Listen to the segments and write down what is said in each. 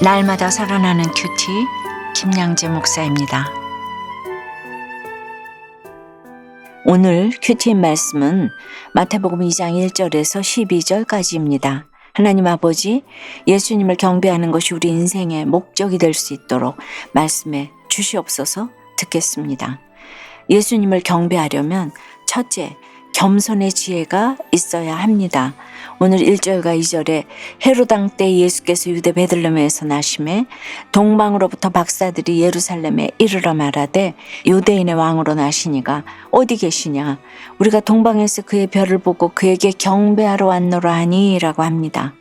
날마다 살아나는 큐티 김양재 목사입니다. 오늘 큐티인 말씀은 마태복음 2장 1절에서 12절까지입니다. 하나님 아버지, 예수님을 경배하는 것이 우리 인생의 목적이 될 수 있도록 말씀해 주시옵소서. 듣겠습니다. 예수님을 경배하려면 첫째, 겸손의 지혜가 있어야 합니다. 오늘 1절과 2절에 헤롯 왕 때 예수께서 유대 베들레헴에서 나심에 동방으로부터 박사들이 예루살렘에 이르러 말하되 유대인의 왕으로 나시니가 어디 계시냐? 우리가 동방에서 그의 별을 보고 그에게 경배하러 왔노라 하니 라고 합니다.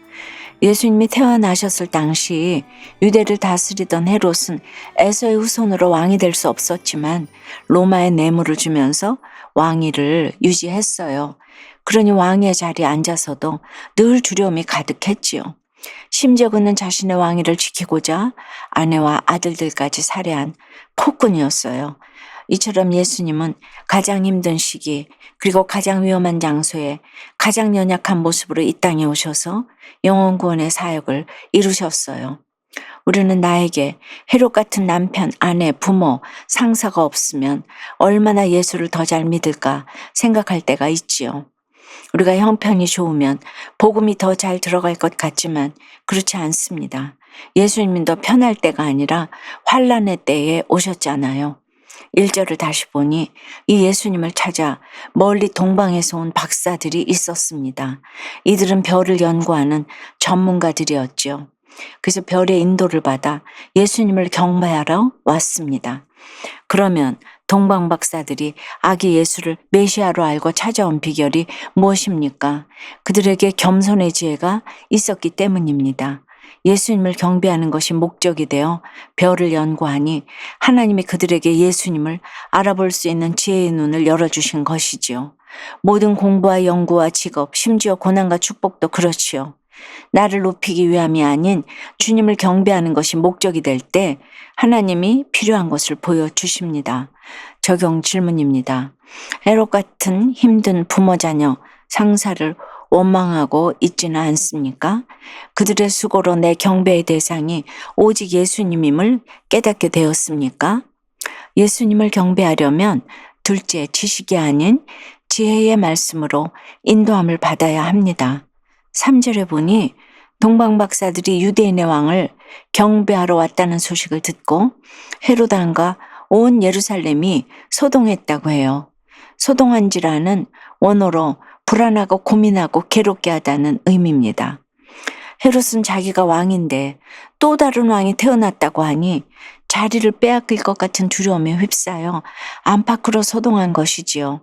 예수님이 태어나셨을 당시 유대를 다스리던 헤롯은 에서의 후손으로 왕이 될 수 없었지만 로마에 뇌물을 주면서 왕위를 유지했어요. 그러니 왕의 자리에 앉아서도 늘 두려움이 가득했지요. 심지어 그는 자신의 왕위를 지키고자 아내와 아들들까지 살해한 폭군이었어요. 이처럼 예수님은 가장 힘든 시기 그리고 가장 위험한 장소에 가장 연약한 모습으로 이 땅에 오셔서 영혼 구원의 사역을 이루셨어요. 우리는 나에게 헤롯 같은 남편, 아내, 부모, 상사가 없으면 얼마나 예수를 더 잘 믿을까 생각할 때가 있지요. 우리가 형편이 좋으면 복음이 더 잘 들어갈 것 같지만 그렇지 않습니다. 예수님은 더 편할 때가 아니라 환난의 때에 오셨잖아요. 1절을 다시 보니 이 예수님을 찾아 멀리 동방에서 온 박사들이 있었습니다. 이들은 별을 연구하는 전문가들이었죠. 그래서 별의 인도를 받아 예수님을 경배하러 왔습니다. 그러면 동방 박사들이 아기 예수를 메시아로 알고 찾아온 비결이 무엇입니까? 그들에게 겸손의 지혜가 있었기 때문입니다. 예수님을 경배하는 것이 목적이 되어 별을 연구하니 하나님이 그들에게 예수님을 알아볼 수 있는 지혜의 눈을 열어주신 것이지요. 모든 공부와 연구와 직업, 심지어 고난과 축복도 그렇지요. 나를 높이기 위함이 아닌 주님을 경배하는 것이 목적이 될 때 하나님이 필요한 것을 보여주십니다. 적용 질문입니다. 헤롯 같은 힘든 부모 자녀, 상사를 원망하고 있지는 않습니까? 그들의 수고로 내 경배의 대상이 오직 예수님임을 깨닫게 되었습니까? 예수님을 경배하려면 둘째, 지식이 아닌 지혜의 말씀으로 인도함을 받아야 합니다. 3절에 보니 동방 박사들이 유대인의 왕을 경배하러 왔다는 소식을 듣고 헤롯 왕과 온 예루살렘이 소동했다고 해요. 소동한지라는 원어로 불안하고 고민하고 괴롭게 하다는 의미입니다. 헤롯은 자기가 왕인데 또 다른 왕이 태어났다고 하니 자리를 빼앗길 것 같은 두려움에 휩싸여 안팎으로 소동한 것이지요.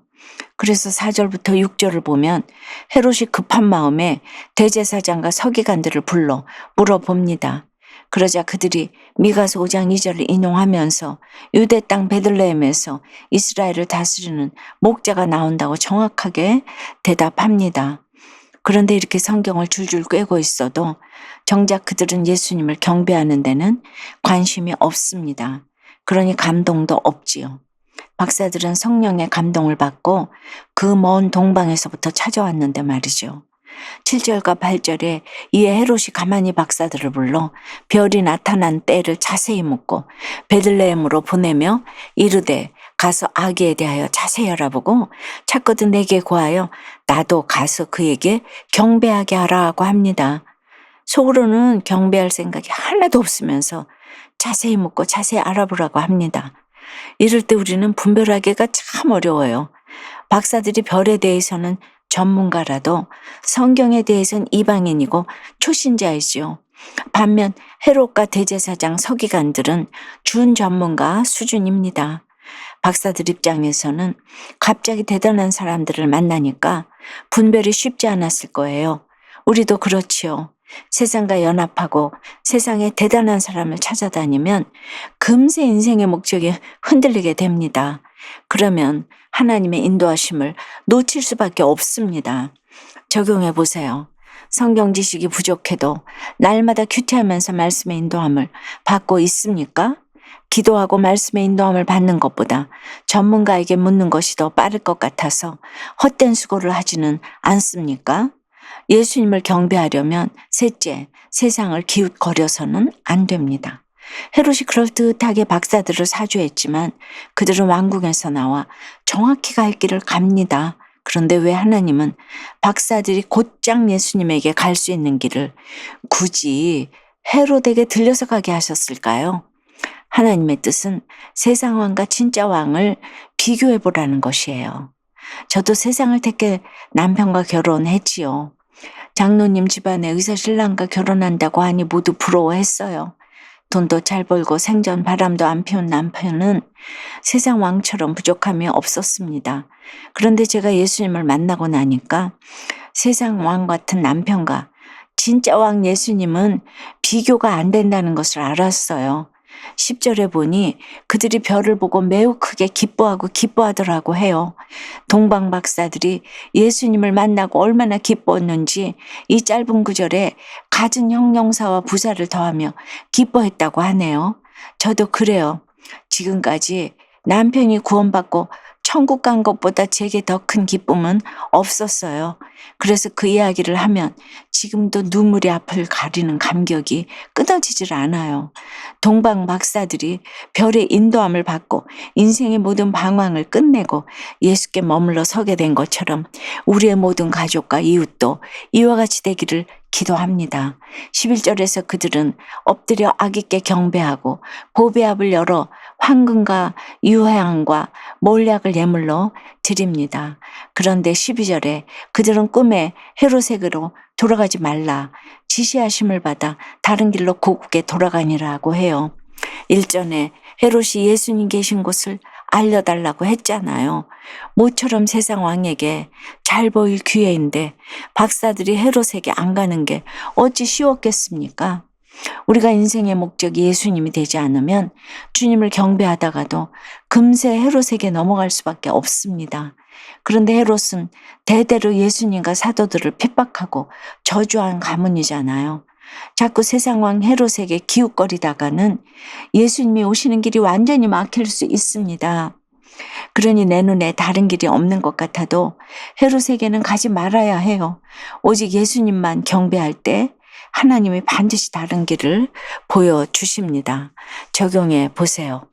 그래서 4절부터 6절을 보면 헤롯이 급한 마음에 대제사장과 서기관들을 불러 물어봅니다. 그러자 그들이 미가서 5장 2절을 인용하면서 유대 땅 베들레헴에서 이스라엘을 다스리는 목자가 나온다고 정확하게 대답합니다. 그런데 이렇게 성경을 줄줄 꿰고 있어도 정작 그들은 예수님을 경배하는 데는 관심이 없습니다. 그러니 감동도 없지요. 박사들은 성령의 감동을 받고 그 먼 동방에서부터 찾아왔는데 말이죠. 7절과 8절에 이에 헤롯이 가만히 박사들을 불러 별이 나타난 때를 자세히 묻고 베들레헴으로 보내며 이르되 가서 아기에 대하여 자세히 알아보고 찾거든 내게 구하여 나도 가서 그에게 경배하게 하라고 합니다. 속으로는 경배할 생각이 하나도 없으면서 자세히 묻고 자세히 알아보라고 합니다. 이럴 때 우리는 분별하기가 참 어려워요. 박사들이 별에 대해서는 전문가라도 성경에 대해서는 이방인이고 초신자이지요. 반면 헤롯과 대제사장 서기관들은 준전문가 수준입니다. 박사들 입장에서는 갑자기 대단한 사람들을 만나니까 분별이 쉽지 않았을 거예요. 우리도 그렇지요. 세상과 연합하고 세상에 대단한 사람을 찾아다니면 금세 인생의 목적이 흔들리게 됩니다. 그러면 하나님의 인도하심을 놓칠 수밖에 없습니다. 적용해 보세요. 성경 지식이 부족해도 날마다 큐티하면서 말씀의 인도함을 받고 있습니까? 기도하고 말씀의 인도함을 받는 것보다 전문가에게 묻는 것이 더 빠를 것 같아서 헛된 수고를 하지는 않습니까? 예수님을 경배하려면 셋째, 세상을 기웃거려서는 안 됩니다. 헤롯이 그럴듯하게 박사들을 사주했지만 그들은 왕궁에서 나와 정확히 갈 길을 갑니다. 그런데 왜 하나님은 박사들이 곧장 예수님에게 갈 수 있는 길을 굳이 헤롯에게 들려서 가게 하셨을까요? 하나님의 뜻은 세상 왕과 진짜 왕을 비교해 보라는 것이에요. 저도 세상을 택해 남편과 결혼했지요. 장로님 집안의 의사 신랑과 결혼한다고 하니 모두 부러워했어요. 돈도 잘 벌고 생전 바람도 안 피운 남편은 세상 왕처럼 부족함이 없었습니다. 그런데 제가 예수님을 만나고 나니까 세상 왕 같은 남편과 진짜 왕 예수님은 비교가 안 된다는 것을 알았어요. 10절에 보니 그들이 별을 보고 매우 크게 기뻐하더라고 해요. 동방 박사들이 예수님을 만나고 얼마나 기뻤는지 이 짧은 구절에 갖은 형용사와 부사를 더하며 기뻐했다고 하네요. 저도 그래요. 지금까지 남편이 구원받고 천국 간 것보다 제게 더 큰 기쁨은 없었어요. 그래서 그 이야기를 하면 지금도 눈물이 앞을 가리는 감격이 끊어지질 않아요. 동방 박사들이 별의 인도함을 받고 인생의 모든 방황을 끝내고 예수께 머물러 서게 된 것처럼 우리의 모든 가족과 이웃도 이와 같이 되기를 기도합니다. 11절에서 그들은 엎드려 아기께 경배하고 보배압을 열어 황금과 유향과 몰약을 예물로 드립니다. 그런데 12절에 그들은 꿈에 헤롯에게로 돌아가지 말라 지시하심을 받아 다른 길로 고국에 돌아가니라고 해요. 일전에 헤롯이 예수님 계신 곳을 알려달라고 했잖아요. 모처럼 세상 왕에게 잘 보일 기회인데 박사들이 헤롯에게 안 가는 게 어찌 쉬웠겠습니까? 우리가 인생의 목적이 예수님이 되지 않으면 주님을 경배하다가도 금세 헤롯에게 넘어갈 수밖에 없습니다. 그런데 헤롯은 대대로 예수님과 사도들을 핍박하고 저주한 가문이잖아요. 자꾸 세상왕 헤롯에게 기웃거리다가는 예수님이 오시는 길이 완전히 막힐 수 있습니다. 그러니 내 눈에 다른 길이 없는 것 같아도 헤롯에게는 가지 말아야 해요. 오직 예수님만 경배할 때 하나님이 반드시 다른 길을 보여주십니다. 적용해 보세요.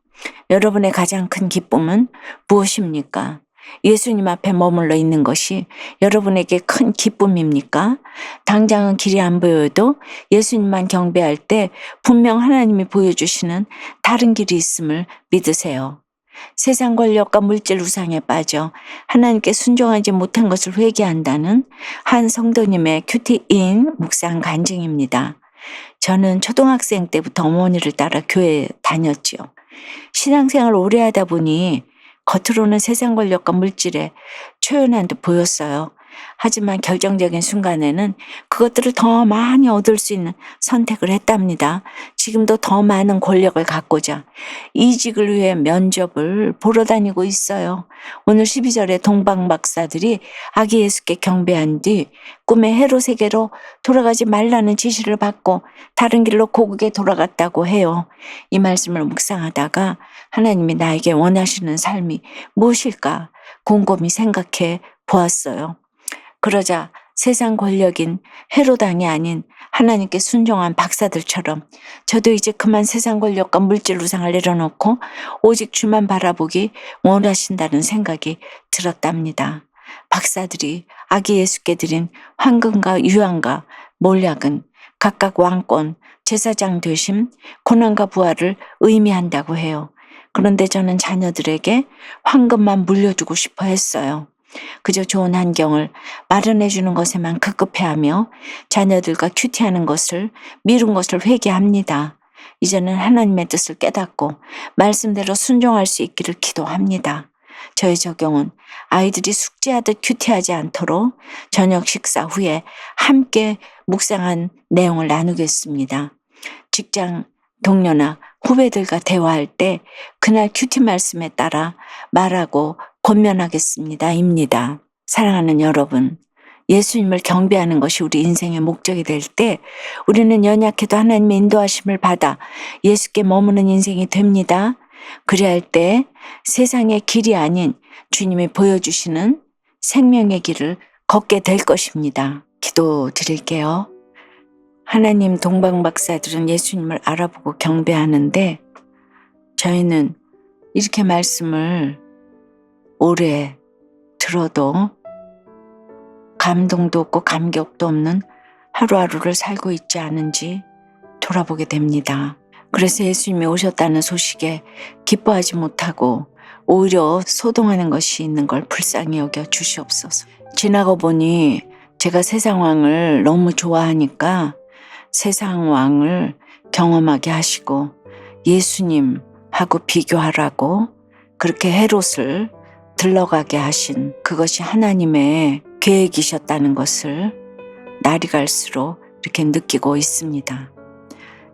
여러분의 가장 큰 기쁨은 무엇입니까? 예수님 앞에 머물러 있는 것이 여러분에게 큰 기쁨입니까? 당장은 길이 안 보여도 예수님만 경배할 때 분명 하나님이 보여주시는 다른 길이 있음을 믿으세요. 세상 권력과 물질 우상에 빠져 하나님께 순종하지 못한 것을 회개한다는 한 성도님의 큐티인 묵상 간증입니다. 저는 초등학생 때부터 어머니를 따라 교회에 다녔지요. 신앙생활을 오래 하다 보니 겉으로는 세상 권력과 물질에 초연한 듯 보였어요. 하지만 결정적인 순간에는 그것들을 더 많이 얻을 수 있는 선택을 했답니다. 지금도 더 많은 권력을 갖고자 이직을 위해 면접을 보러 다니고 있어요. 오늘 12절에 동방 박사들이 아기 예수께 경배한 뒤 꿈에 헤롯에게로 돌아가지 말라는 지시를 받고 다른 길로 고국에 돌아갔다고 해요. 이 말씀을 묵상하다가 하나님이 나에게 원하시는 삶이 무엇일까 곰곰이 생각해 보았어요. 그러자 세상 권력인 헤롯왕이 아닌 하나님께 순종한 박사들처럼 저도 이제 그만 세상 권력과 물질 우상을 내려놓고 오직 주만 바라보기 원하신다는 생각이 들었답니다. 박사들이 아기 예수께 드린 황금과 유향과 몰약은 각각 왕권, 제사장 되심, 고난과 부활을 의미한다고 해요. 그런데 저는 자녀들에게 황금만 물려주고 싶어 했어요. 그저 좋은 환경을 마련해 주는 것에만 급급해하며 자녀들과 큐티하는 것을 미룬 것을 회개합니다. 이제는 하나님의 뜻을 깨닫고 말씀대로 순종할 수 있기를 기도합니다. 저의 적용은 아이들이 숙제하듯 큐티하지 않도록 저녁 식사 후에 함께 묵상한 내용을 나누겠습니다. 직장 동료나 후배들과 대화할 때 그날 큐티 말씀에 따라 말하고 권면하겠습니다. 입니다. 사랑하는 여러분, 예수님을 경배하는 것이 우리 인생의 목적이 될 때 우리는 연약해도 하나님의 인도하심을 받아 예수께 머무는 인생이 됩니다. 그래야 할 때 세상의 길이 아닌 주님이 보여주시는 생명의 길을 걷게 될 것입니다. 기도 드릴게요. 하나님, 동방 박사들은 예수님을 알아보고 경배하는데 저희는 이렇게 말씀을 오래 들어도 감동도 없고 감격도 없는 하루하루를 살고 있지 않은지 돌아보게 됩니다. 그래서 예수님이 오셨다는 소식에 기뻐하지 못하고 오히려 소동하는 것이 있는 걸 불쌍히 여겨 주시옵소서. 지나고 보니 제가 세상 왕을 너무 좋아하니까 세상 왕을 경험하게 하시고 예수님하고 비교하라고 그렇게 헤롯을 들러가게 하신 그것이 하나님의 계획이셨다는 것을 날이 갈수록 이렇게 느끼고 있습니다.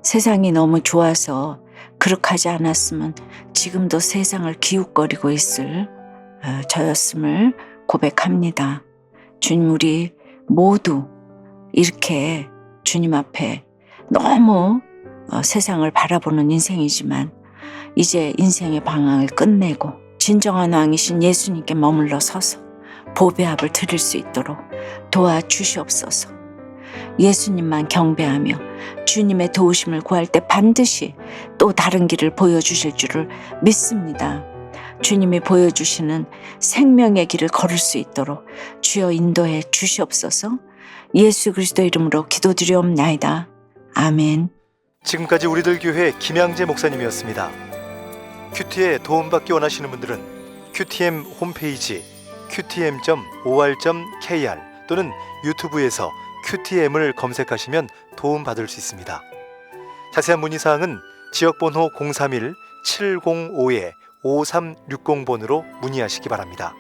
세상이 너무 좋아서 그렇게 하지 않았으면 지금도 세상을 기웃거리고 있을 저였음을 고백합니다. 주님, 우리 모두 이렇게 주님 앞에 너무 세상을 바라보는 인생이지만 이제 인생의 방황을 끝내고 진정한 왕이신 예수님께 머물러 서서 보배합을 드릴 수 있도록 도와주시옵소서. 예수님만 경배하며 주님의 도우심을 구할 때 반드시 또 다른 길을 보여주실 줄을 믿습니다. 주님이 보여주시는 생명의 길을 걸을 수 있도록 주여 인도해 주시옵소서. 예수 그리스도 이름으로 기도드리옵나이다. 아멘. 지금까지 우리들 교회 김양재 목사님이었습니다. 큐티에 도움받기 원하시는 분들은 QTM 홈페이지 qtm.or.kr 또는 유튜브에서 QTM을 검색하시면 도움받을 수 있습니다. 자세한 문의사항은 지역번호 031-705-5360번으로 문의하시기 바랍니다.